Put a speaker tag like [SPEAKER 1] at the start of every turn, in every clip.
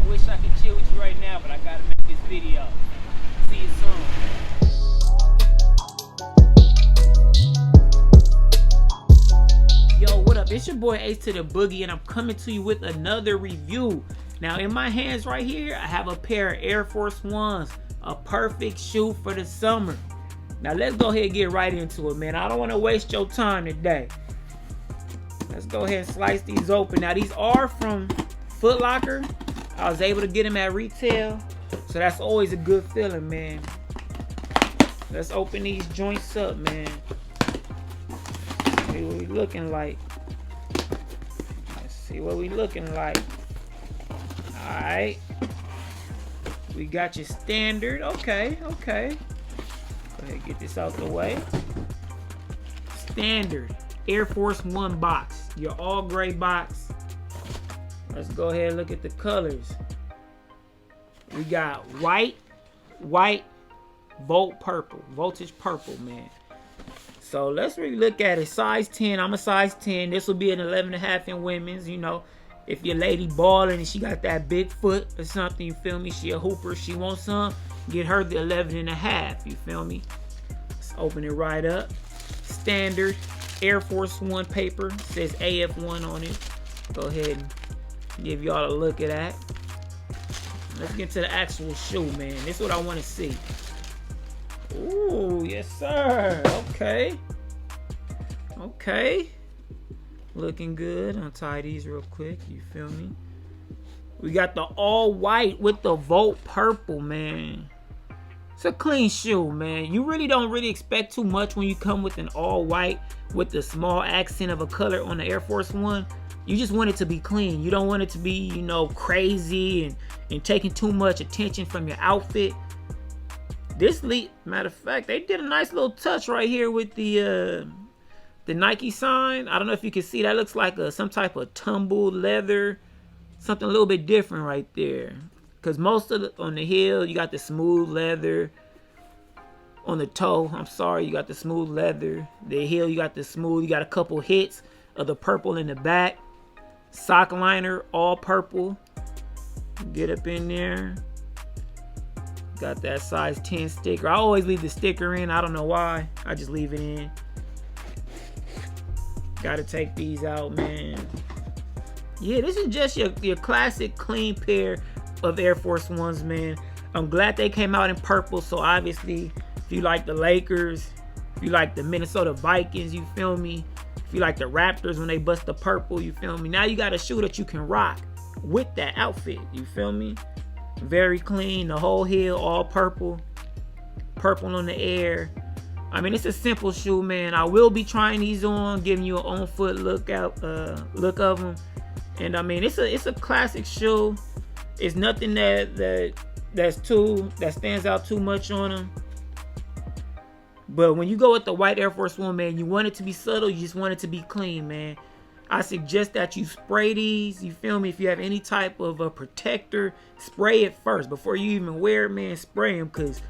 [SPEAKER 1] wish I could chill with you right now, but I gotta make this video. See you soon. Yo, what up? It's your boy Ace to the Boogie, and I'm coming to you with another review. Now, in my hands right here, I have a pair of Air Force Ones, a perfect shoe for the summer. Now, let's go ahead and get right into it, man. I don't want to waste your time today. Let's go ahead and slice these open. Now, these are from Foot Locker. I was able to get them at retail, so that's always a good feeling, man. Let's open these joints up, man. See what we looking like. Let's see what we looking like. Alright. We got your standard. Okay. Go ahead and get this out the way. Standard Air Force One box. Your all gray box. Let's go ahead and look at the colors. We got white, voltage purple, man. So let's really look at it. Size 10. I'm a size 10. This will be an 11.5 in women's. You know, if your lady balling and she got that big foot or something, you feel me? She a hooper. She wants some. Get her the 11.5. You feel me? Let's open it right up. Standard Air Force One paper. It says AF1 on it. Go ahead and give y'all a look at that. Let's get to the actual shoe, man. This is what I want to see. Ooh, yes sir. Okay. Looking good. Untie these real quick. You feel me? We got the all white with the Volt purple, man. It's a clean shoe, man. You really don't expect too much when you come with an all white with the small accent of a color on the Air Force One. You just want it to be clean. You don't want it to be, you know, crazy and taking too much attention from your outfit. Matter of fact, they did a nice little touch right here with the Nike sign. I don't know if you can see that. Looks like some type of tumbled leather, something a little bit different right there. Because most of on the heel, you got the smooth leather. On the toe, I'm sorry, you got the smooth leather. The heel, you got the smooth. You got a couple hits of the purple in the back. Sock liner, all purple. Get up in there. Got that size 10 sticker. I always leave the sticker in. I don't know why. I just leave it in. Gotta take these out, man. Yeah, this is just your classic clean pair of Air Force Ones, man. I'm glad they came out in purple. So obviously, if you like the Lakers, if you like the Minnesota Vikings, you feel me? If you like the Raptors when they bust the purple, you feel me? Now you got a shoe that you can rock with that outfit, you feel me? Very clean, the whole heel all purple on the air. I mean, it's a simple shoe, man. I will be trying these on, giving you an on foot look of them. And I mean, it's a classic shoe. It's nothing that stands out too much on them. But when you go with the white Air Force One, man, you want it to be subtle. You just want it to be clean, man. I suggest that you spray these. You feel me? If you have any type of a protector, spray it first. Before you even wear it, man, spray them. Because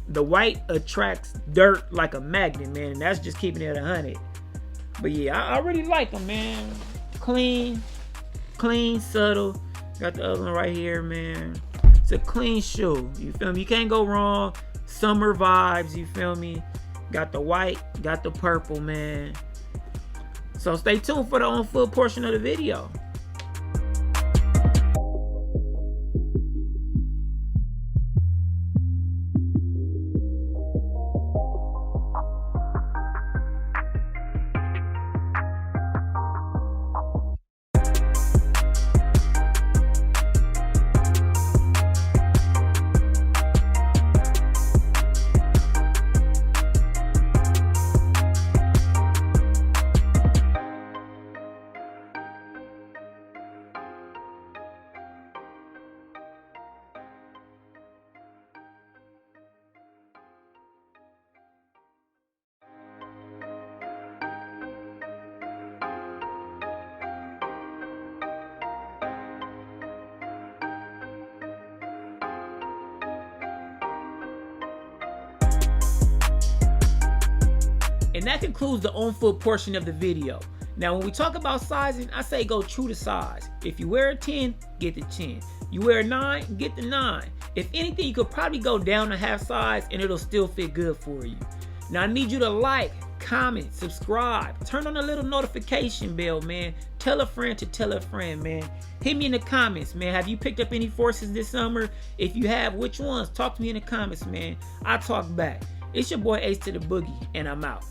[SPEAKER 1] the white attracts dirt like a magnet, man. And that's just keeping it 100. But yeah, I really like them, man. Clean, subtle. Got the other one right here, man. It's a clean shoe. You feel me? You can't go wrong. Summer vibes, you feel me? Got the white, got the purple, man. So stay tuned for the on-foot portion of the video. And that concludes the on-foot portion of the video. Now, when we talk about sizing, I say go true to size. If you wear a 10, get the 10. You wear a 9, get the 9. If anything, you could probably go down a half size and it'll still fit good for you. Now, I need you to like, comment, subscribe, turn on the little notification bell, man. Tell a friend to tell a friend, man. Hit me in the comments, man. Have you picked up any forces this summer? If you have, which ones? Talk to me in the comments, man. I'll talk back. It's your boy Ace to the Boogie, and I'm out.